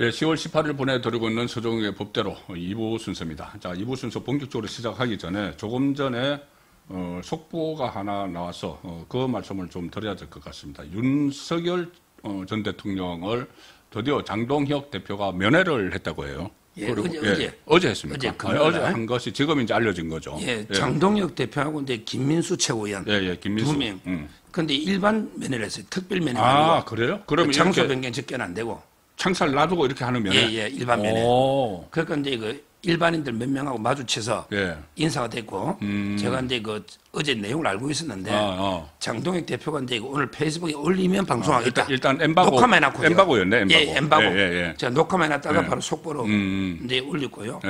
예, 10월 18일 보내드리고 있는 서정의 법대로 2부 순서입니다. 자, 2부 순서 본격적으로 시작하기 전에 조금 전에 속보가 하나 나와서 그 말씀을 좀 드려야 될 것 같습니다. 윤석열 전 대통령을 드디어 장동혁 대표가 면회를 했다고 해요. 예, 어제 했습니까? 어제 한 것이 지금 이제 알려진 거죠. 예, 장동혁 대표하고 이제 김민수 최고위원 김민수. 두 명. 그런데 일반 면회를 했어요. 특별 면회가 아, 아니고. 그래요? 그럼 장소 변경 접견 안 되고. 창살 놔두고 이렇게 하는 면회? 예, 일반 면회. 그러니까 이제 그 일반인들 몇 명하고 마주쳐서 인사가 됐고, 제가 이제 그 어제 내용을 알고 있었는데, 장동혁 대표가 이제 오늘 페이스북에 올리면 방송하겠다. 일단 엠바고. 녹화만 해놨고요. 엠바고였네, 엠바고. 예, 엠바고. 제가 녹화만 해놨다가 바로 속보로 이제 올렸고요.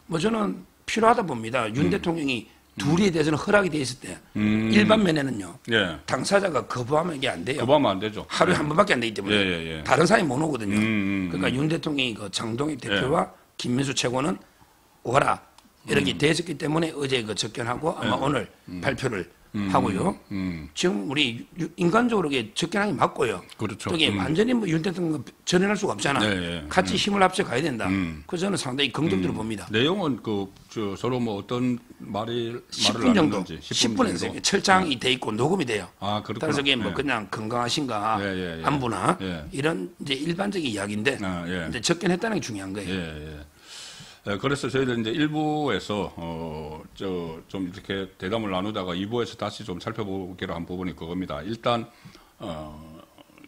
뭐 저는 필요하다 봅니다. 윤 대통령이 둘이에 대해서는 허락이 돼 있을 때, 일반 면회는요, 당사자가 거부하면 이게 안 돼요. 거부하면 안 되죠. 하루에 한 번밖에 안 되기 때문에 다른 사람이 못 오거든요. 그러니까 윤 대통령이 그 장동혁 대표와 김민수 최고는 오라 이렇게 돼 있었기 때문에 어제 그 접견하고 아마 오늘 발표를 하고요. 지금 우리 인간적으로 접견하기 맞고요. 그렇죠. 또 완전히 뭐 윤 대통령 전해할 수가 없잖아. 같이 힘을 합쳐 가야 된다. 그래서 저는 상당히 긍정적으로 봅니다. 내용은 서로 뭐 어떤 말을 10분 정도, 나눴는지 10분 했어요. 철장이 돼 있고 녹음이 돼요. 아, 그렇구나. 따라서 뭐 그냥 건강하신가, 안부나 이런 이제 일반적인 이야기인데 이제 접견했다는 게 중요한 거예요. 그래서 저희들 이제 1부에서 좀 이렇게 대담을 나누다가 2부에서 다시 좀 살펴보기로 한 부분이 그겁니다. 일단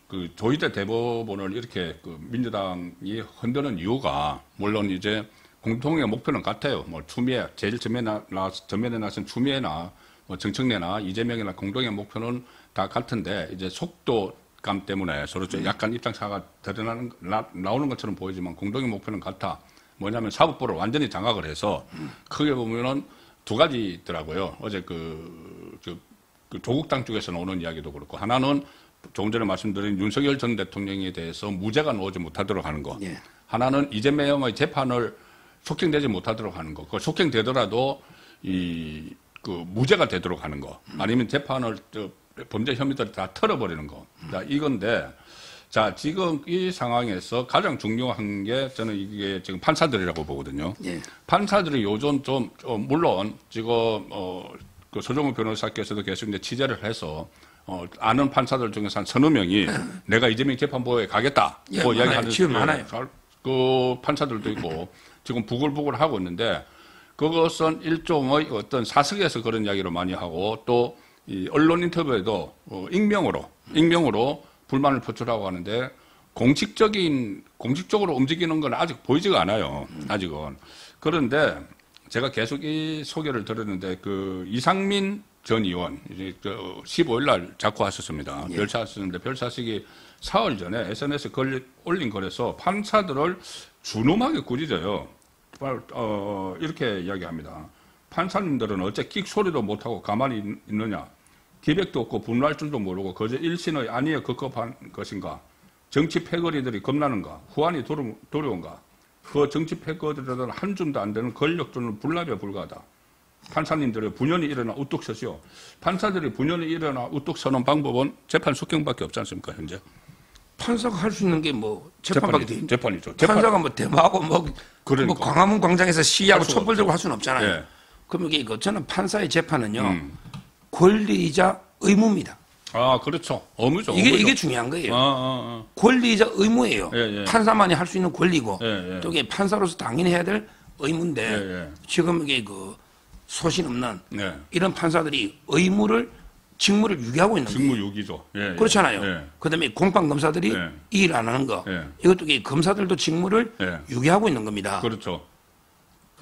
그 조희대 대법원을 이렇게 그 민주당이 흔드는 이유가 물론 이제 공통의 목표는 같아요. 뭐 추미애 제일 전면에 나선 추미애나 뭐 정청래나 이재명이나 공동의 목표는 다 같은데 이제 속도감 때문에 서로 약간 입장차가 나오는 것처럼 보이지만 공동의 목표는 같아. 뭐냐면 사법부를 완전히 장악을 해서 크게 보면은 두 가지 있더라고요. 어제 그 조국당 쪽에서 나오는 이야기도 그렇고 하나는 조금 전에 말씀드린 윤석열 전 대통령에 대해서 무죄가 나오지 못하도록 하는 거. 하나는 이재명의 재판을 속행되지 못하도록 하는 거. 그 속행되더라도 무죄가 되도록 하는 거. 아니면 재판을 범죄 혐의들을 다 털어버리는 거. 자, 이건데. 자, 지금 이 상황에서 가장 중요한 게 저는 이게 지금 판사들이라고 보거든요. 판사들이 요즘 물론 지금 그 서정우 변호사께서도 계속 이제 취재를 해서 아는 판사들 중에서 한 서너 명이 내가 이재명 재판부에 가겠다. 뭐 이야기하는 지금 많아요. 그 판사들도 있고 지금 부글부글 하고 있는데 그것은 일종의 어떤 사석에서 그런 이야기를 많이 하고 또 이 언론 인터뷰에도 익명으로 불만을 표출하고 하는데 공식적으로 움직이는 건 아직 보이지가 않아요. 아직은. 그런데 제가 계속 이 소개를 들었는데 그 이상민 전 의원 이제 15일 날 작고하셨습니다. 별사하셨는데 별사식이 사흘 전에 SNS에 올린 거라서 판사들을 준엄하게 꾸짖어요. 이렇게 이야기합니다. 판사님들은 어째 끽 소리도 못하고 가만히 있느냐. 기백도 없고 분노할 줄도 모르고 그저 일신의 안위에 급급한 것인가? 정치 패거리들이 겁나는가? 후환이 두려운가? 그 정치 패거리들은 한 줌도 안 되는 권력들은 불납에 불과하다. 판사님들의 분연히 일어나 우뚝 서시오. 판사들이 분연히 일어나 우뚝 서는 방법은 재판 속경밖에 없지 않습니까, 현재? 판사가 할 수 있는 게 뭐 재판밖에 돼 있죠. 재판이죠. 판사가 뭐 대마하고 뭐 광화문 광장에서 시위하고 촛불 들고 할 수는 없잖아요. 그럼 이게 저는 판사의 재판은요. 권리이자 의무입니다. 아, 그렇죠. 의무죠. 이게 중요한 거예요. 권리이자 의무예요. 판사만이 할 수 있는 권리고 또 이게 판사로서 당연히 해야 될 의무인데 지금 이게 그 소신 없는 이런 판사들이 직무를 유기하고 있는 거예요. 직무 유기죠. 그렇잖아요. 그다음에 공판 검사들이 이 일 안 하는 거. 이것도 검사들도 직무를 유기하고 있는 겁니다. 그렇죠.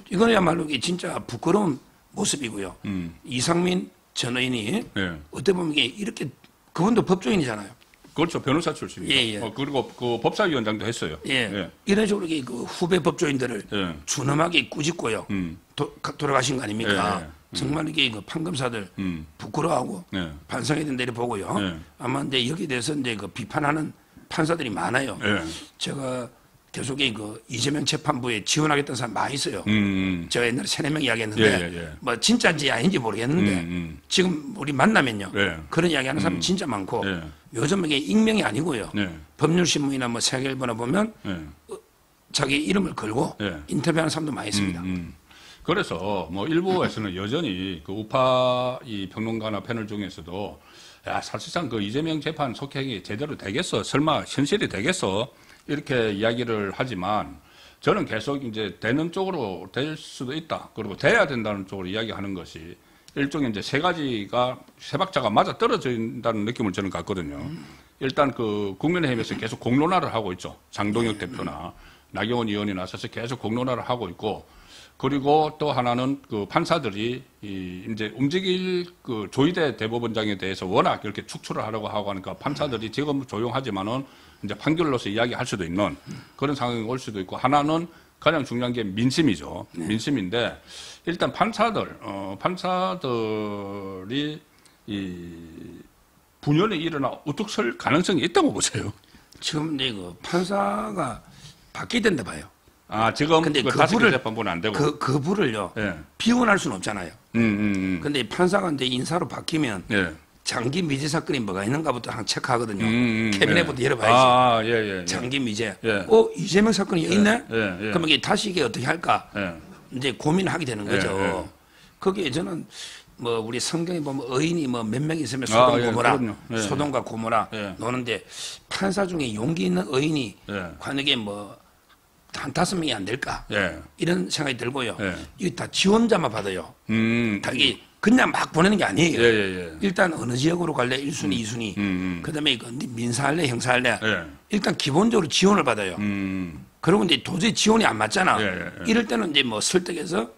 이거야말로 진짜 부끄러운 모습이고요. 이상민 전 의원이 어떻게 보면 이게 이렇게 그분도 법조인이잖아요. 그렇죠. 변호사 출신이죠. 그리고 그 법사위원장도 했어요. 이런 식으로 그 후배 법조인들을 준엄하게 꾸짖고요. 돌아가신 거 아닙니까? 정말 이게 그 판검사들 부끄러워하고 반성해야 된다 이렇게 보고요. 아마 이제 여기에 대해서 이제 그 비판하는 판사들이 많아요. 제가 계속 그 이재명 재판부에 지원하겠다는 사람 많이 있어요. 제가 옛날에 3-4명 이야기했는데 뭐 진짜인지 아닌지 모르겠는데 지금 우리 만나면요. 그런 이야기하는 사람 진짜 많고 요즘 이게 익명이 아니고요. 법률신문이나 뭐 세계일보나 보면 자기 이름을 걸고 예. 인터뷰하는 사람도 많이 있습니다. 그래서 뭐 일부에서는 여전히 그 우파 이 평론가나 패널 중에서도 야, 사실상 그 이재명 재판 속행이 제대로 되겠어? 설마 현실이 되겠어? 이렇게 이야기를 하지만 저는 계속 이제 되는 쪽으로 될 수도 있다. 그리고 돼야 된다는 쪽으로 이야기하는 것이 일종의 이제 세 박자가 맞아 떨어진다는 느낌을 저는 갖거든요. 일단 그 국민의힘에서 계속 공론화를 하고 있죠. 장동혁 대표나 나경원 의원이 나서서 계속 공론화를 하고 있고, 그리고 또 하나는 그 판사들이 이제 움직일 그 조희대 대법원장에 대해서 워낙 이렇게 축출을 하려고 하고 하니까 판사들이 지금 조용하지만은 이제 판결로서 이야기할 수도 있는 그런 상황이 올 수도 있고, 하나는 가장 중요한 게 민심이죠. 민심인데 일단 판사들이 이 분열이 일어나 우뚝 설 가능성이 있다고 보세요. 지금 이제 그 판사가 바뀌어야 된다 봐요. 아, 지금 근데 그 다시 재판부는 안 되고. 그 부를요. 예. 비원할 수는 없잖아요. 근데 판사가 이제 인사로 바뀌면 예. 장기 미제 사건이 뭐가 있는가부터 항상 체크하거든요. 캐비넷부터 예. 열어봐야지. 아, 예, 예. 장기 미제. 예. 이재명 사건이 있네? 예, 예. 그럼 이게 다시 이게 어떻게 할까? 예. 이제 고민을 하게 되는 거죠. 예, 예. 거기에 저는 뭐 우리 성경에 보면 의인이 뭐 몇 명 있으면 소돔 고모라, 예. 소돔과 고모라 예. 노는데 판사 중에 용기 있는 의인이 예. 만약에 뭐 한 5명이 안 될까? 예. 이런 생각이 들고요. 예. 이게 다 지원자만 받아요. 다 예, 이게 그냥 막 보내는 게 아니에요. 예. 일단 어느 지역으로 갈래? 1순위, 2순위. 그다음에 이거 민사할래, 형사할래? 예. 일단 기본적으로 지원을 받아요. 그러고 이제 도저히 지원이 안 맞잖아. 예. 이럴 때는 이제 뭐 설득해서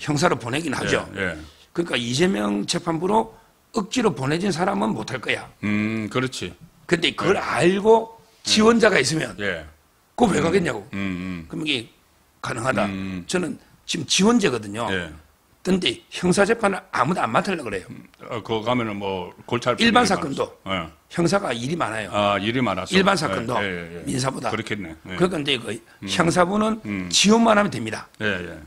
형사로 보내긴 하죠. 예. 그러니까 이재명 재판부로 억지로 보내진 사람은 못할 거야. 그렇지. 근데 그걸 알고 지원자가 있으면 예. 그거 왜 가겠냐고. 그럼 이게 가능하다. 저는 지금 지원제거든요. 예. 근데 형사재판을 아무도 안 맡으려고 그래요. 그거 가면은 뭐 골찰 일반 사건도 예. 형사가 일이 많아요. 아, 일이 많아서. 일반 사건도 예. 민사보다. 그렇겠네. 예. 그러니까 이제 그 형사부는 지원만 하면 됩니다. 예.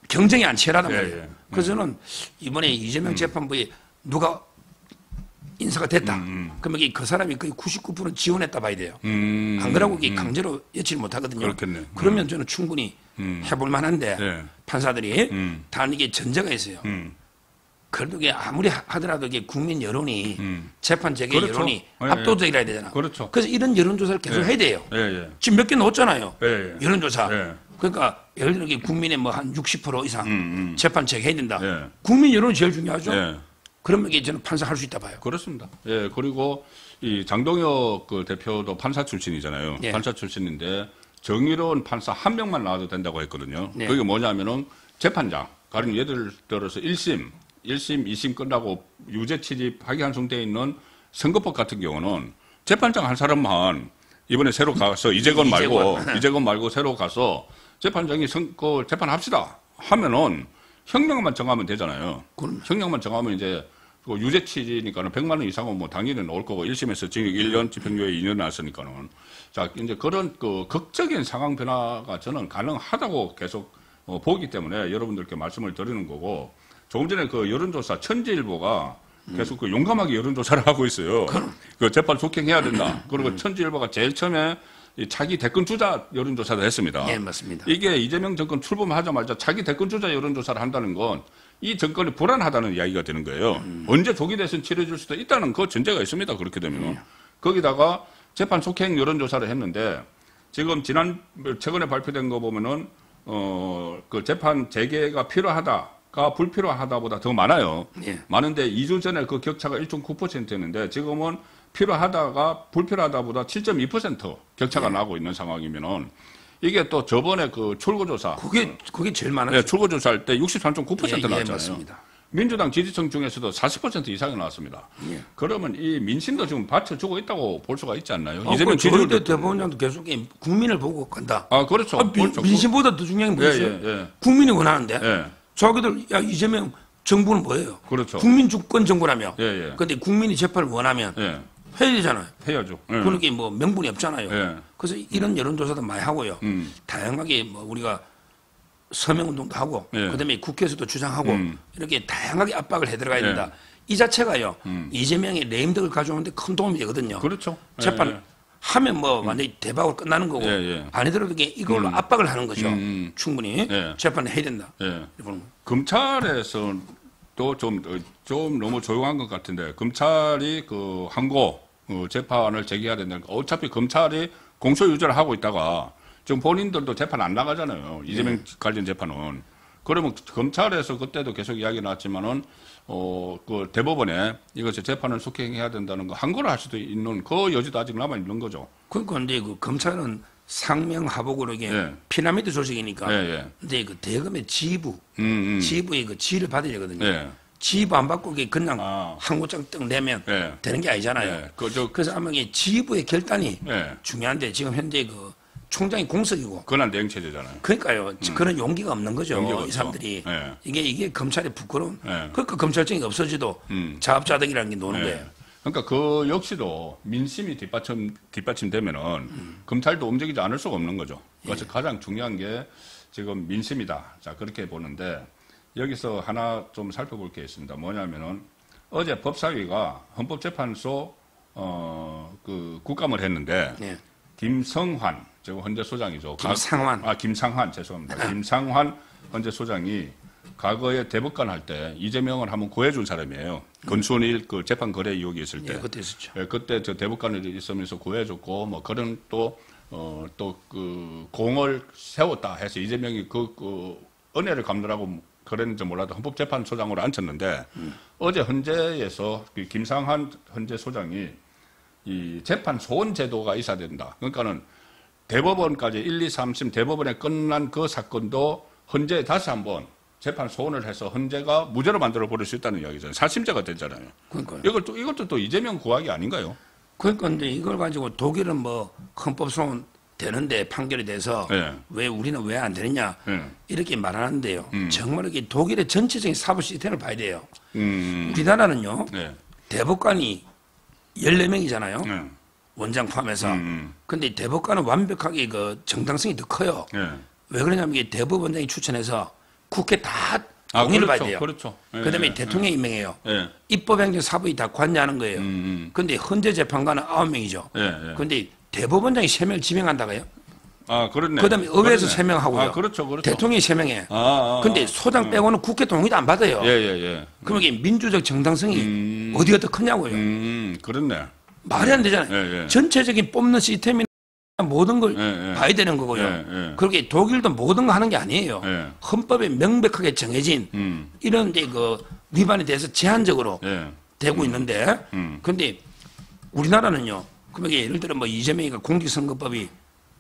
경쟁이 안 치열하단 예, 말이에요. 예. 그래서 저는 이번에 이재명 재판부에 누가 인사가 됐다. 그러면 이게 그 사람이 거의 99% 지원했다 봐야 돼요. 안 그러고 이게 강제로 여치를 못 하거든요. 그렇겠네. 그러면 저는 충분히 해볼 만한데 예. 판사들이 단 이게 전제가 있어요. 그래도 이게 아무리 하더라도 이게 국민 여론이 재판 재개 그렇죠. 여론이 예, 압도적이라 해야 되잖아. 그렇죠. 그래서 이런 여론조사를 계속 해야 돼요. 예. 지금 몇 개 넣었잖아요. 예. 여론조사. 예. 그러니까 예를 들어 이게 국민의 뭐 한 60% 이상 재판 재개해야 된다. 예. 국민 여론이 제일 중요하죠. 예. 그러면 이게 저는 판사할 수 있다 봐요. 그렇습니다. 예, 그리고 이 장동혁 그 대표도 판사 출신이잖아요. 예. 판사 출신인데 정의로운 판사 한 명만 나와도 된다고 했거든요. 네. 그게 뭐냐면은 재판장, 가령 예를 들어서 1심, 2심 끝나고 유죄 취집 확인한송돼 있는 선거법 같은 경우는 재판장 한 사람만 이번에 새로 가서 이재건 말고 새로 가서 재판장이 재판합시다 하면은 형량만 정하면 되잖아요. 그럼요. 형량만 정하면 이제 그 유죄 취지니까는 100만 원 이상은 뭐 당연히 나올 거고 1심에서 징역 1년, 집행유예 2년 나왔으니까는 자 이제 그런 그 극적인 상황 변화가 저는 가능하다고 계속 보기 때문에 여러분들께 말씀을 드리는 거고, 조금 전에 그 여론조사 천지일보가 계속 그 용감하게 여론조사를 하고 있어요. 그 재판 속행해야 된다. 그리고 천지일보가 제일 처음에 이 차기 대권 주자 여론조사를 했습니다. 네, 맞습니다. 이게 이재명 정권 출범하자마자 차기 대권 주자 여론조사를 한다는 건 이 정권이 불안하다는 이야기가 되는 거예요. 언제 조기 대선 치러질 수도 있다는 그 전제가 있습니다. 그렇게 되면. 거기다가 재판 속행 여론조사를 했는데 지금 최근에 발표된 거 보면은 그 재판 재개가 필요하다가 불필요하다보다 더 많아요. 예. 많은데 2주 전에 그 격차가 1.9%였는데 지금은 필요하다가 불필요하다보다 7.2% 격차가 나고 있는 상황이면은 이게 또 저번에 그 출구조사. 그게 제일 많았죠. 네, 출구조사할 때 63.9% 나왔잖아요. 맞습니다. 민주당 지지층 중에서도 40% 이상이 나왔습니다. 예. 그러면 이 민심도 지금 받쳐주고 있다고 볼 수가 있지 않나요? 이재명 조희대 대법원장도 계속 국민을 보고 간다. 아, 그렇죠. 그렇죠. 민심보다 더 중요한 게 뭐였어요? 예. 국민이 원하는데. 예. 자기들 이재명 정부는 뭐예요? 그렇죠. 국민 주권 정부라며. 예. 근데 국민이 재판을 원하면 예. 해야 되잖아요. 해야죠. 예. 그러니까 뭐 명분이 없잖아요. 예. 그래서 이런 여론조사도 많이 하고요. 다양하게 뭐 우리가 서명운동도 하고, 예. 그다음에 국회에서도 주장하고 이렇게 다양하게 압박을 해 들어가야 예. 된다. 이 자체가요. 이재명의 레임덕을 가져오는데 큰 도움이 되거든요. 그렇죠. 재판 하면 뭐 완전히 대박으로 끝나는 거고 안 해더라도 이걸로 압박을 하는 거죠. 충분히 재판을 해야 된다. 검찰에서도 좀 너무 조용한 것 같은데 검찰이 그 항고 재판을 제기해야 된다니까 어차피 검찰이 공소 유죄를 하고 있다가 지금 본인들도 재판 안 나가잖아요. 이재명 관련 재판은. 그러면 검찰에서 그때도 계속 이야기 나왔지만은 그 대법원에 이것을 재판을 속행해야 된다는 거 항고를 할 수도 있는 그 여지도 아직 남아 있는 거죠. 그러니까 근데 그 검찰은 상명하복으로 이게 피라미드 조직이니까 근데 그 대검의 지부의 그 지휘를 받아야 되거든요. 지휘부 안 받고 그냥 항고장 딱 내면 되는 게 아니잖아요. 그래서 아마 이게 지휘부의 결단이 중요한데 지금 현재 그 총장이 공석이고 권한 대행 체제잖아요. 그러니까요. 그런 용기가 없는 거죠. 용기가 이 사람들이 이게 이게 검찰의 부끄러움. 그러니까 검찰청이 없어지도 자업자득이라는 게 노는 거예요. 그러니까 그 역시도 민심이 뒷받침되면은 검찰도 움직이지 않을 수가 없는 거죠. 그래서 가장 중요한 게 지금 민심이다. 자 그렇게 보는데 여기서 하나 좀 살펴볼 게 있습니다. 뭐냐면은 어제 법사위가 헌법재판소 그 국감을 했는데 김성환 지금 헌재 소장이죠. 김상환 죄송합니다. 김상환 헌재 소장이 과거에 대법관 할 때 이재명을 한번 구해준 사람이에요. 건순일 그 재판 거래 의혹이 있을 때. 그때 있었죠. 그때 저 대법관을 있으면서 구해줬고 뭐 그런 또 그 공을 세웠다 해서 이재명이 그 은혜를 갚느라고 그랬는지 몰라도 헌법재판소장으로 앉혔는데 어제 헌재에서 그 김상환 헌재 소장이 이 재판 소원 제도가 있어야 된다. 그러니까는 대법원까지 1, 2, 3심 대법원에 끝난 그 사건도 헌재에 다시 한번 재판 소원을 해서 헌재가 무죄로 만들어 버릴 수 있다는 이야기잖아요. 사심죄가 됐잖아요. 그러니까요. 이것도 또 이재명 구하기 아닌가요? 그러니까 근데 이걸 가지고 독일은 뭐 헌법 소원 되는데 판결이 돼서 왜 우리는 왜 안 되느냐 이렇게 말하는데요. 정말 이게 독일의 전체적인 사법 시스템을 봐야 돼요. 우리나라는요. 대법관이 14명이잖아요. 원장 포함해서. 근데 대법관은 완벽하게 그 정당성이 더 커요. 왜 그러냐면 이게 대법원장이 추천해서 국회 다 동의를 봐야 돼요. 그렇죠. 그다음에 대통령이 임명해요. 입법행정 사법이 다 관여하는 거예요. 근데 헌재 재판관은 9명이죠. 근데 대법원장이 3명을 지명한다고요? 그렇네. 그다음에 의회에서 3명 하고요. 그렇죠. 대통령이 3명해. 근데 소장 빼고는 국회 동의도 안 받아요. 그럼 이게 민주적 정당성이 어디가 더 크냐고요. 그렇네. 말이 안 되잖아요. 전체적인 뽑는 시스템이 모든 걸 봐야 되는 거고요. 그렇게 독일도 모든 거 하는 게 아니에요. 헌법에 명백하게 정해진 이런 이제 그 위반에 대해서 제한적으로 되고 있는데, 그런데 우리나라는요. 그럼 이게 예를 들어 뭐 이재명이가 공직선거법이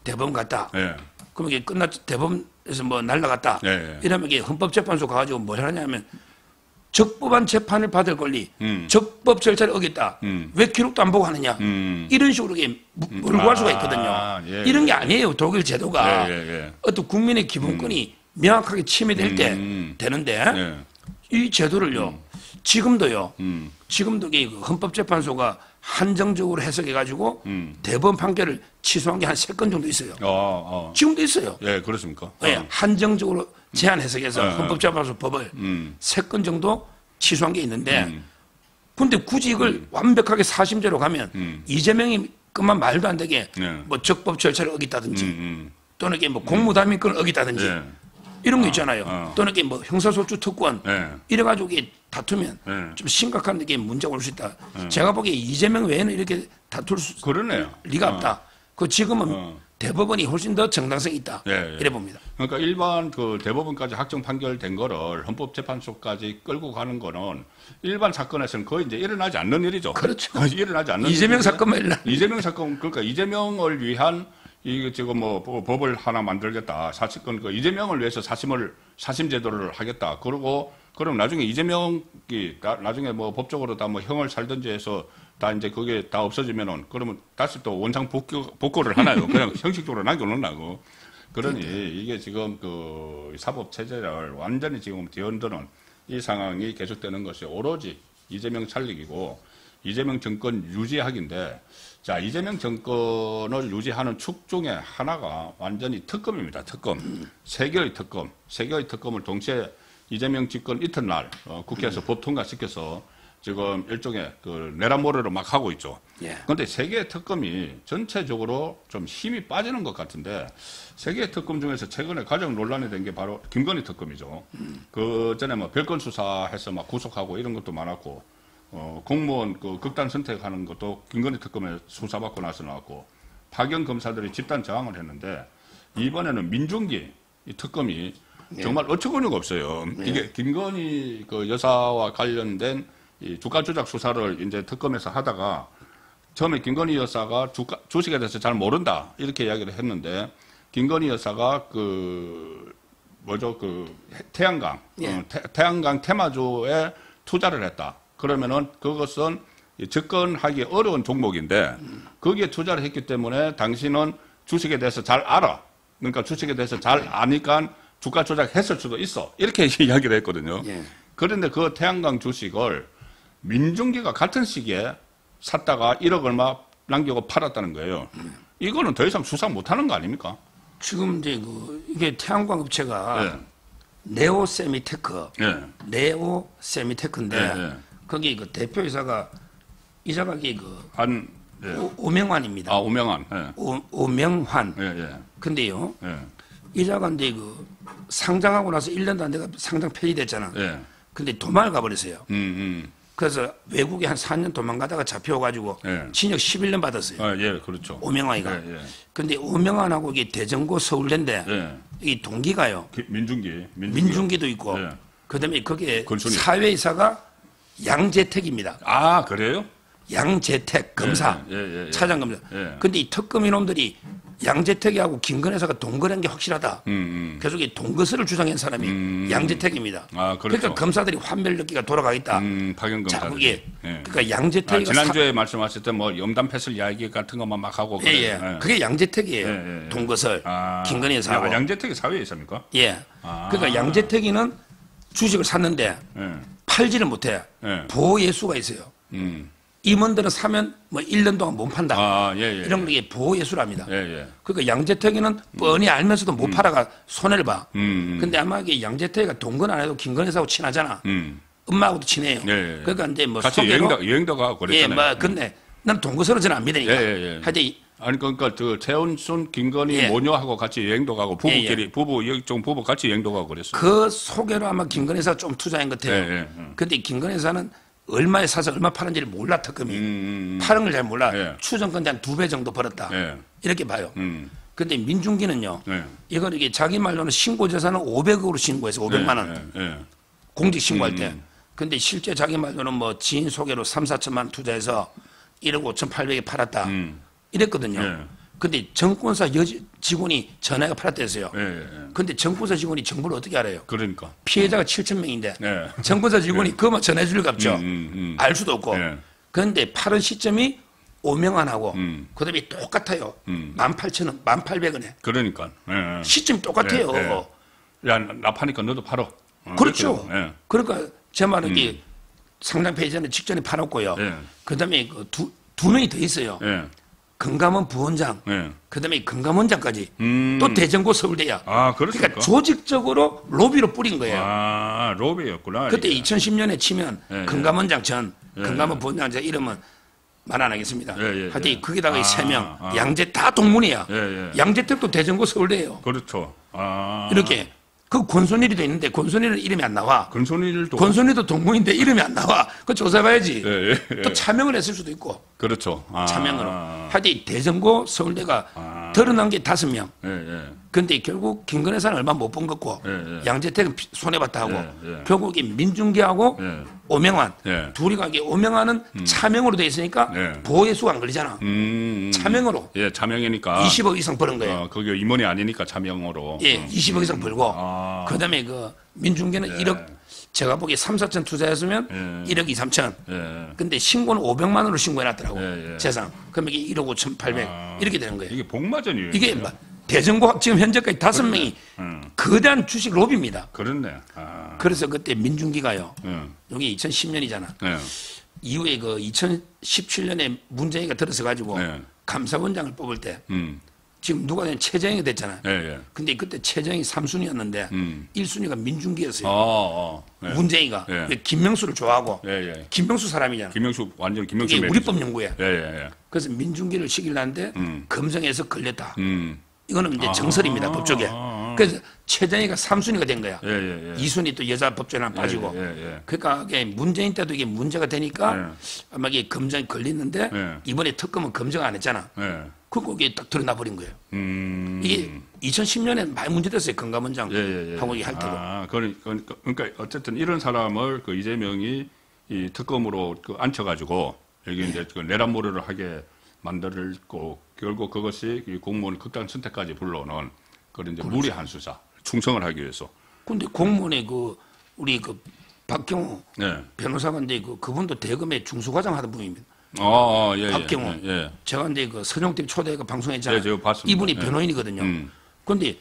대법원 갔다. 그럼 이게 대법원에서 뭐 날라갔다. 이러면 이게 헌법재판소 가가지고 뭘 하냐면 적법한 재판을 받을 권리, 적법 절차를 어겼다. 왜 기록도 안 보고 하느냐. 이런 식으로 이게 몰고 갈 수가 있거든요. 이런 게 아니에요. 독일 제도가. 어떤 국민의 기본권이 명확하게 침해될 때 되는데 이 제도를요. 지금도요. 지금도 이 헌법재판소가 한정적으로 해석해가지고 대법원 판결을 취소한 게 한 3건 정도 있어요. 지금도 있어요. 그렇습니까? 한정적으로 제한 해석해서 헌법재판소 법을 3건 정도 취소한 게 있는데 근데 굳이 이걸 완벽하게 사심제로 가면 이재명이 그만 말도 안 되게 뭐 적법 절차를 어겼다든지 또는 이게 뭐 공무담임권을 어겼다든지 이런 거 있잖아요. 또는 이게 뭐 형사소추 특권 이래가지고 이게 다투면 좀 심각한 게 문제가 올 수 있다. 제가 보기에 이재명 외에는 이렇게 다툴 수 리가 없다. 그 지금은 대법원이 훨씬 더 정당성이 있다. 이래 봅니다. 그러니까 일반 그 대법원까지 확정 판결된 거를 헌법재판소까지 끌고 가는 거는 일반 사건에서는 거의 이제 일어나지 않는 일이죠. 그렇죠. 거의 일어나지 않는 이재명 사건만 일어나. 이재명 사건 그러니까 이재명을 위한 이게 지금 뭐 법을 하나 만들겠다. 사건 그 이재명을 위해서 사심 제도를 하겠다. 그러고 그럼 나중에 이재명이 나중에 뭐 법적으로 다 뭐 형을 살든지 해서 다 이제 그게 다 없어지면은 그러면 다시 또 원상 복구를 하나요? 그냥 형식적으로 남겨놓는다고. 그러니 이게 지금 그 사법 체제를 완전히 지금 뒤흔드는 이 상황이 계속되는 것이 오로지 이재명 살리기고 이재명 정권 유지하기인데 자 이재명 정권을 유지하는 축 중에 하나가 완전히 특검입니다. 특검. 3개의 특검을 동시에 이재명 집권 이튿날 국회에서 법 통과시켜서 지금 일종의 그 내란몰이를 막 하고 있죠. 그런데 예. 세 개의 특검이 전체적으로 좀 힘이 빠지는 것 같은데 세 개의 특검 중에서 최근에 가장 논란이 된 게 바로 김건희 특검이죠. 그 전에 뭐 별건 수사해서 막 구속하고 이런 것도 많았고 공무원 그 극단 선택하는 것도 김건희 특검에 수사받고 나서 나왔고 파견 검사들이 집단 저항을 했는데 이번에는 민중기 이 특검이 정말 어처구니가 없어요. 이게 김건희 그 여사와 관련된 이 주가 조작 수사를 이제 특검에서 하다가 처음에 김건희 여사가 주식에 대해서 잘 모른다 이렇게 이야기를 했는데 김건희 여사가 그 뭐죠 그 태양광 태양광 테마주에 투자를 했다. 그러면은 그것은 접근하기 어려운 종목인데 거기에 투자를 했기 때문에 당신은 주식에 대해서 잘 알아. 그러니까 주식에 대해서 잘 아니까 주가 조작했을 수도 있어. 이렇게 이야기를 했거든요. 그런데 그 태양광 주식을 민중기가 같은 시기에 샀다가 1억 얼마 남기고 팔았다는 거예요. 이거는 더 이상 수사 못하는 거 아닙니까? 지금 이제 이게 태양광 업체가 네오세미테크, 네오세미테크인데 거기 그 대표이사가 이사각이 오명환입니다. 아, 오명환. 오명환. 근데요, 이자가 이제 상장하고 나서 1년도 안 돼가 상장 폐지됐잖아. 근데 도망을 가버렸어요. 그래서 외국에 한 4년 도망가다가 잡혀가지고 징역 11년 받았어요. 그렇죠. 오명환이가. 근데 오명환하고 이게 대전고 서울대인데 이 동기가요. 민중기도 있고. 그다음에 거기에 사회이사가 양재택입니다. 아, 그래요? 양재택 검사, 차장 검사. 근데 이 특검 이놈들이 양재택이하고 김건희 여사가 동거란 게 확실하다. 계속 이 동거서를 주장한 사람이 양재택입니다. 아, 그렇죠. 그러니까 검사들이 환멸느끼가 돌아가겠다. 파견 검사. 자, 그게 그러니까 양재택이가 지난주에 말씀하실 때 뭐 염담 패슬 이야기 같은 것만 막 하고 그게 양재택이에요. 동거설. 김건희 여사하고. 양재택이 사회이사입니까? 그러니까 양재택이는 주식을 샀는데 팔지를 못해. 보호 예수가 있어요. 임원들은 사면 뭐 1년 동안 못 판다. 이런 게 보호 예수랍니다. 그러니까 양재택이는 뻔히 알면서도 못 팔아가 손해를 봐. 근데 아마 이게 양재택이가 동건 안 해도 김건희 여사하고 친하잖아. 엄마하고도 친해요. 그러니까 이제 뭐 같이 여행도 가고 그랬잖아요. 근데 난 동거서로 저는 안 믿으니까. 하여튼 아니 그러니까 최은순, 김건희 모녀하고 같이 여행도 가고 부부끼리 부부 같이 여행도 가고 그랬어요. 그 소개로 아마 김건희 여사가 좀 투자한 것 같아요. 근데 김건희 여사는 얼마에 사서 얼마 파는지를 몰라 특검이. 파는 걸 잘 몰라. 추정컨대 한 2배 정도 벌었다. 이렇게 봐요. 근데 민중기는요. 이걸 이게 자기 말로는 신고 재산은 500억으로 신고해서 500만 원. 공직 신고할 때. 근데 실제 자기 말로는 뭐 지인 소개로 3, 4천만 원 투자해서 1억 5,800에 팔았다. 이랬거든요. 근데 정권사 직원이 전화가 팔았대서요. 근데 정권사 직원이 정보를 어떻게 알아요? 그러니까. 피해자가 7,000명인데 정권사 직원이 그것만 전해줄 리 없죠. 알 수도 없고. 그런데 팔은 시점이 오명환하고 그다음에 똑같아요. 18,000원, 1,800원에. 그러니까. 시점이 똑같아요. 야, 나 파니까 너도 팔어. 그렇죠. 그러니까 제 말은 이게 상장 폐지 전에 직전에 팔았고요. 그다음에 두 명이 더 있어요. 금감원 부원장, 그다음에 금감원장까지 또 대전고 서울대야. 그러니까 조직적으로 로비로 뿌린 거예요. 로비였구나. 그때 2010년에 치면 금감원장 전, 금감원 부원장 제 이름은 말 안 하겠습니다. 하여튼 거기다가 이 3명, 양재 다 동문이야. 양재택도 대전고 서울대예요. 그렇죠. 이렇게. 그 권순일이도 있는데 권순일은 이름이 안 나와. 권순일도 동문인데 이름이 안 나와. 그거 조사해봐야지. 또 차명을 했을 수도 있고. 그렇죠. 차명으로. 하여튼 대전고 서울대가 드러난 게 5명. 근데 결국 김건희 여사는 얼마 못 번 것고 양재택은 손해봤다 하고 결국 이 민중기하고 오명환 둘이 가게 오명환은 차명으로 돼 있으니까 보호예수가 안 걸리잖아. 차명으로. 차명이니까. 20억 이상 버는 거예요. 그게 임원이 아니니까 차명으로. 20억 이상 벌고 그다음에 그 민중기는 1억 제가 보기에 3, 4천 투자했으면 1억 2, 3천. 근데 신고는 500만 원으로 신고해놨더라고. 재산. 그러면 이게 1억 5,800 이렇게 되는 거예요. 이게 복마전이에요. 이게 대전고 지금 현재까지 5명이 거대한 주식 로비입니다. 그렇네. 그래서 그때 민중기가요. 여기 2010년이잖아. 이후에 그 2017년에 문재인이가 들어서 가지고 감사원장을 뽑을 때 지금 누가 된 최재형이 됐잖아요. 예, 예. 근데 그때 최재형이 3순위였는데 1순위가 민중기였어요. 예. 문재인이가 예. 왜 김명수를 좋아하고 예, 예. 김명수 사람이잖아. 김명수 완전 김명수 이게 매니저. 우리법 연구야. 예, 예, 예. 그래서 민중기를 시키려는데 검증해서 걸렸다. 이거는 이제 아, 정설입니다. 법조계. 그래서 최재형이가 3순위가 된 거야. 예, 예, 예. 2순위 또 여자 법조인하나 빠지고. 예, 예, 예. 그러니까 이게 문재인 때도 이게 문제가 되니까 예. 아마 이게 검증이 걸렸는데 예. 이번에 특검은 검증 안 했잖아. 예. 그리고 이게 딱 드러나 버린 거예요. 이게 2010년에 많이 문제됐어요. 건강원장 하고 할 때도. 그러니까 어쨌든 이런 사람을 그 이재명이 이 특검으로 그 앉혀가지고 여기 이제 그 내란몰이를 하게 만들고 결국 그것이 이 공무원 극단 선택까지 불러오는 그런 이제 무리한 수사, 충성을 하기 위해서. 근데 공무원의 우리 박경호 네. 변호사가 근데 그분도 대검의 중수과장 하던 분입니다. 예, 박경호. 예. 제가 근데 선영팀 초대가 방송했잖아요. 예, 제가 봤습니다. 이분이 예. 변호인이거든요. 그런데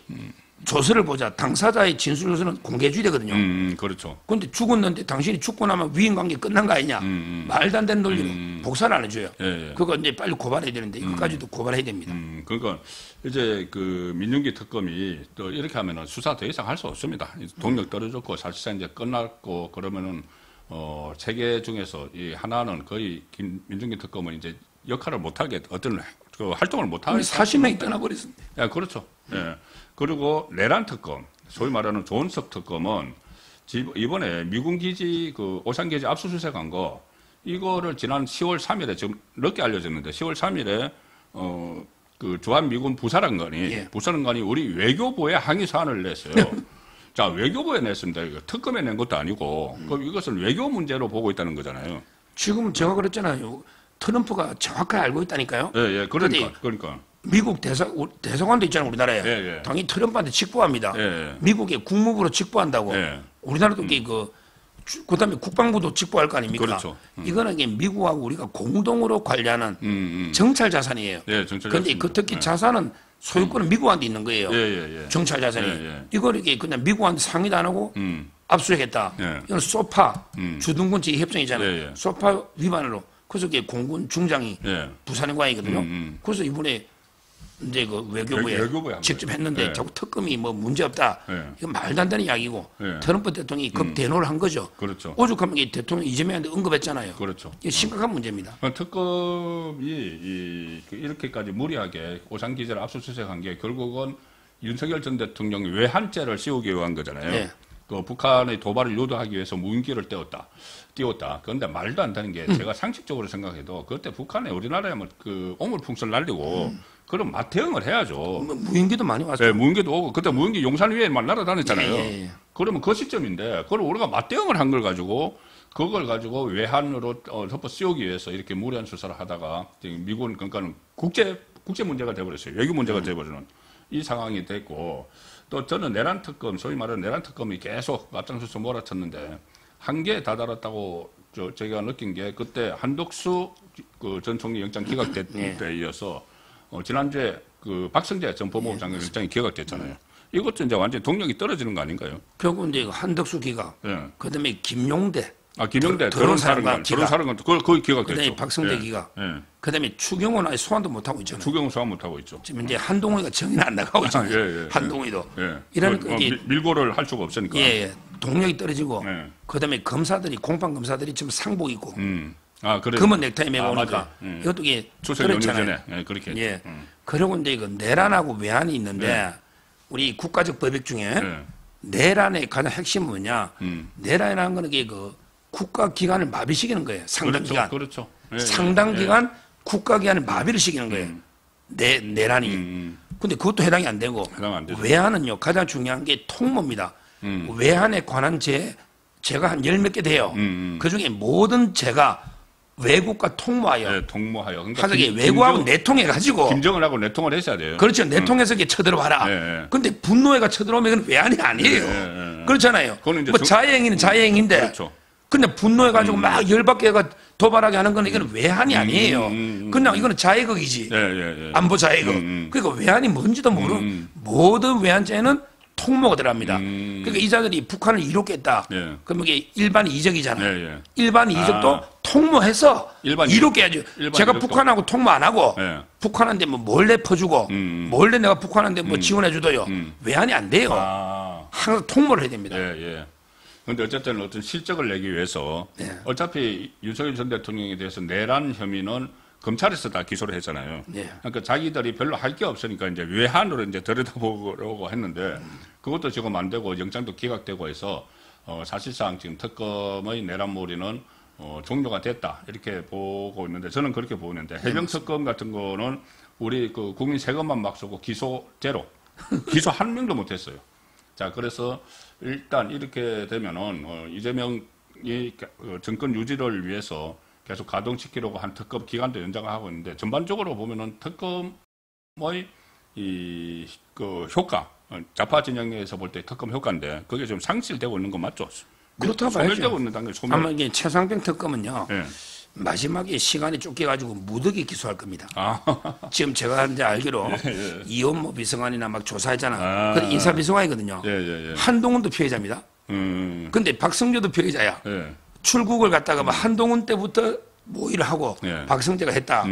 조서를 보자. 당사자의 진술 조서는 공개해줘야 되거든요. 그렇죠. 그런데 죽었는데 당신이 죽고 나면 위임 관계 끝난 거 아니냐. 말도 안 되는 논리로 복사를 안 해줘요. 예, 예. 그거 이제 빨리 고발해야 되는데 이것까지도 고발해야 됩니다. 그러니까 이제 그 민중기 특검이 또 이렇게 하면은 수사 더 이상 할 수 없습니다. 동력 떨어졌고 사실상 이제 끝났고 그러면은 세 개 중에서 이 하나는 거의 민중기 특검은 이제 역할을 못하게 어떤 그 활동을 못하게 40명이 떠나버렸습니다. 예, 그렇죠. 예. 그리고 내란 특검, 소위 말하는 존석 특검은 이번에 미군 기지 그 오산 기지 압수수색한 거 이거를 지난 10월 3일에 지금 늦게 알려졌는데 10월 3일에 그 주한 미군 부사령관이 우리 외교부에 항의 사안을 냈어요. 자, 외교부에 냈습니다. 이거 특검에 낸 것도 아니고 그럼 이것을 외교 문제로 보고 있다는 거잖아요. 지금 제가 그랬잖아요. 트럼프가 정확하게 알고 있다니까요. 예, 예. 그러니까. 미국 대사관도 있잖아요, 우리나라에. 예, 예. 당연히 트럼프한테 직보합니다. 예, 예. 미국의 국무부로 직보한다고. 예. 우리나라도 그다음에 국방부도 직보할 거 아닙니까? 그렇죠. 이거는 이게 미국하고 우리가 공동으로 관리하는 정찰 자산이에요. 예, 정찰 그런데 자산. 특히 자산은 소유권은 미국한테 있는 거예요. 예. 정찰 자산이. 예. 이걸 이게 그냥 미국한테 상의도 안 하고 압수했다. 예. 이건 소파 주둔군지 협정이잖아요. 예. 소파 위반으로. 그래서 이게 공군 중장이 예. 부사령관이거든요. 그래서 이번에 이제 외교부에 직접 했는데 예. 자꾸 특검이 문제 없다. 예. 이건 말도 안 되는 이야기고 예. 트럼프 대통령이 급대노를 한 거죠. 그렇죠. 오죽하면 이 대통령 이재명한테 언급했잖아요. 그렇죠. 이게 심각한 문제입니다. 특검이 이렇게까지 무리하게 오산 기지를 압수수색한 게 결국은 윤석열 전 대통령이 외환죄를 씌우기 위한 거잖아요. 예. 그 북한의 도발을 유도하기 위해서 무인기를 띄웠다. 그런데 말도 안 되는 게 제가 상식적으로 생각해도 그때 북한에 우리나라에 그 오물풍설 날리고 그럼 맞대응을 해야죠. 무인기도 많이 왔어요. 네, 무인기도 오고 그때 무인기 용산 위에만 날아다녔잖아요. 예. 그러면 그 시점인데 그걸 우리가 맞대응을 한 걸 가지고 그걸 가지고 외환으로 덮어 씌우기 위해서 이렇게 무리한 수사를 하다가 지금 미군 그러니까는 국제 문제가 돼버렸어요. 외교 문제가 돼버리는 이 상황이 됐고 또 저는 내란 특검 소위 말하는 내란 특검이 계속 앞장서서 몰아쳤는데 한계에 다다랐다고 제가 느낀 게 그때 한덕수 그 전 총리 영장 기각때 이어서 지난주에 그 박성재 전 법무부 장관 영장이 기각됐잖아요. 이것도 이제 완전히 동력이 떨어지는 거 아닌가요? 결국 이제 한덕수 기각, 그다음에 김용대, 김용대 드론사령관 그거 기각됐죠. 그다음에 박성대 기각, 그다음에 추경호는 아예 소환도 못 하고 있잖아요. 추경호 소환 못 하고 있죠. 지금 이제 한동훈이가 정인 안 나가고 있잖아요. 한동훈이도. 이러니까 이게 밀고를 할 수가 없으니까. 동력이 떨어지고, 그다음에 검사들이 공판 검사들이 지금 상복 입고. 그래. 검은 넥타이 메고 오니까 이것도 이게 추석 연휴 전에 그렇게. 그리고 이제 내란하고 외환이 있는데 우리 국가적 법익 중에 내란의 가장 핵심은 뭐냐? 내란이라는 거는 이게 국가 기관을 마비시키는 거예요. 상당 기간. 그렇죠. 상당 기간 국가 기관을 마비를 시키는 거예요. 내란이. 근데 그것도 해당이 안 되고 외환은요 가장 중요한 게 통모입니다. 외환에 관한 죄가 한 열 몇 개 돼요. 그 중에 모든 죄가 외국과 통모하여. 통모하여. 그러니까 외국하고 내통해가지고. 김정을 하고 내통을 했어야 돼요. 그렇죠. 내통해서 이게 쳐들어와라. 근데 분노해가 쳐들어오면 그건 외환이 아니에요. 그렇잖아요. 뭐 자해행위는 자해행위인데. 그렇죠. 근데 분노해가지고 막 열받게 도발하게 하는 거는 이건 외환이 아니에요. 그냥 이거는 자해극이지. 안보 자해극. 그러니까 외환이 뭔지도 모르는 모든 외환죄는 통모가 들어갑니다. 그러니까 이자들이 북한을 이롭겠다. 예. 그러면 이게 일반 이적이잖아요. 예, 예. 일반 이적도 통모해서 이롭게야죠. 제가 이적도. 북한하고 통모 안 하고 예. 북한한테 뭐 몰래 퍼주고 몰래 내가 북한한테 뭐 지원해줘도요. 외환이 안 돼요. 항상 통모를 해야 됩니다. 예, 예. 근데 어쨌든 어떤 실적을 내기 위해서 네. 어차피 윤석열 전 대통령에 대해서 내란 혐의는 검찰에서 다 기소를 했잖아요. 네. 그러니까 자기들이 별로 할 게 없으니까 이제 외환으로 이제 들여다보려고 했는데 그것도 지금 안 되고 영장도 기각되고 해서 사실상 지금 특검의 내란몰이는 종료가 됐다 이렇게 보고 있는데 저는 그렇게 보는데 해병 특검 같은 거는 우리 그 국민 세금만 막 쓰고 기소 제로 기소 한 명도 못했어요. 자 그래서 일단 이렇게 되면은 이재명이 정권 유지를 위해서 계속 가동시키려고 한 특검 기간도 연장을 하고 있는데 전반적으로 보면은 특검의 그 효과 좌파 진영에서 볼 때 특검 효과인데 그게 좀 상실되고 있는 거 맞죠? 그렇다고 소멸되고 있는 단계 소멸. 아마 이게 최상병 특검은요. 네. 마지막에 시간이 쫓겨가지고 무더기 기소할 겁니다. 지금 제가 이제 알기로 이원모 비서관이나 막 조사했잖아. 근데 인사비서관이거든요. 한동훈도 피해자입니다. 근데 박성재도 피해자야. 출국을 갖다가 막 한동훈 때부터 모의를 하고 박성재가 했다.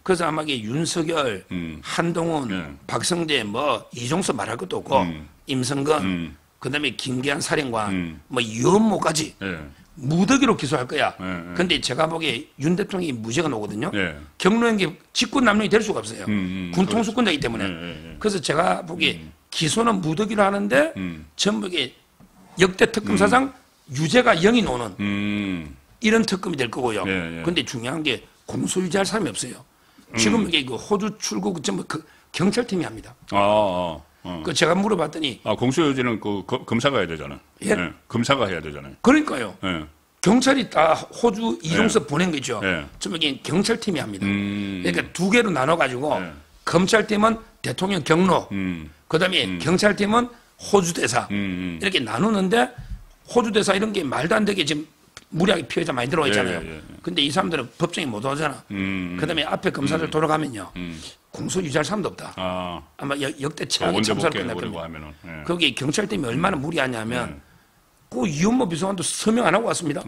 그래서 아마 이게 윤석열, 한동훈, 박성재 뭐 이종서 말할 것도 없고 임성근, 그다음에 김기한 사령관, 뭐 이원모까지 무더기로 기소할 거야. 근데 제가 보기에 윤 대통령이 무죄가 나오거든요. 경로연기 직권 남용이 될 수가 없어요. 군 통수권자이기 때문에. 그래서 제가 보기에 기소는 무더기로 하는데 전부 이게 역대 특검 사상 유죄가 0이 나오는 이런 특검이 될 거고요. 근데 중요한 게 공소유지할 사람이 없어요. 지금 이게 그 호주 출국 전부 그 경찰팀이 합니다. 그 제가 물어봤더니 공소유지는 그 검사가 해야 되잖아요. 예? 검사가 해야 되잖아요. 그러니까요. 경찰이 다 호주 이종서 보낸 거죠. 좀 이게 경찰팀이 합니다. 그러니까 두 개로 나눠 가지고 검찰팀은 대통령 경로, 그다음에 경찰팀은 호주 대사 이렇게 나누는데 호주 대사 이런 게 말도 안 되게 지금 무리하게 피해자 많이 들어와 있잖아요. 근데 이 사람들은 법정에 못 오잖아. 그다음에 앞에 검사들 돌아가면요. 공소 유지할 사람도 없다. 아마 역대 최악의 참사를 끝날 겁니다. 거기 경찰팀이 얼마나 무리하냐면 그 이원모 비서관도 서명 안 하고 왔습니다.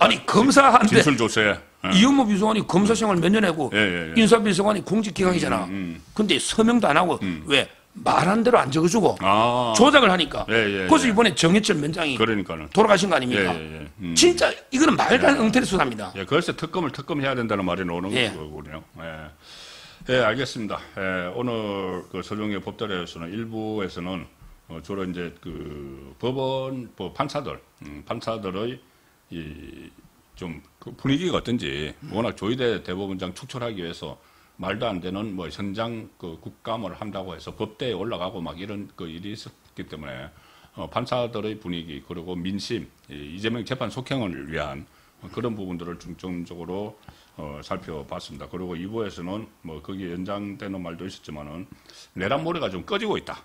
아니 검사한테 진술 조세. 이원모 비서관이 검사 생활 몇 년 하고 인사비서관이 공직기강이잖아. 근데 서명도 안 하고 왜? 말한 대로 안 적어주고 조작을 하니까 그래서 이번에 정해철 면장이 돌아가신 거 아닙니까? 진짜 이거는 말도 안 되는 엉터리 수사입니다. 그래서 특검을 특검해야 된다는 말이 나오는 거군요. 알겠습니다. 오늘 그 서종의 법대로에서는 일부에서는 주로 이제 그 법원 판사들의 좀 그 분위기가 어떤지 워낙 조희대 대법원장 축출하기 위해서 말도 안 되는 뭐 현장 그 국감을 한다고 해서 법대에 올라가고 막 이런 그 일이 있었기 때문에 판사들의 분위기 그리고 민심 이재명 재판 속행을 위한 그런 부분들을 중점적으로 살펴봤습니다. 그리고 2부에서는 뭐 거기에 연장되는 말도 있었지만은 내란몰이가 좀 꺼지고 있다.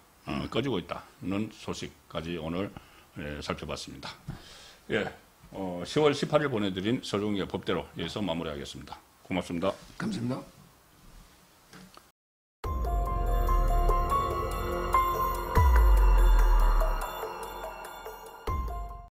꺼지고 있다는 소식까지 오늘 살펴봤습니다. 10월 18일 보내드린 서종의 법대로 여기서 마무리하겠습니다. 고맙습니다. 감사합니다.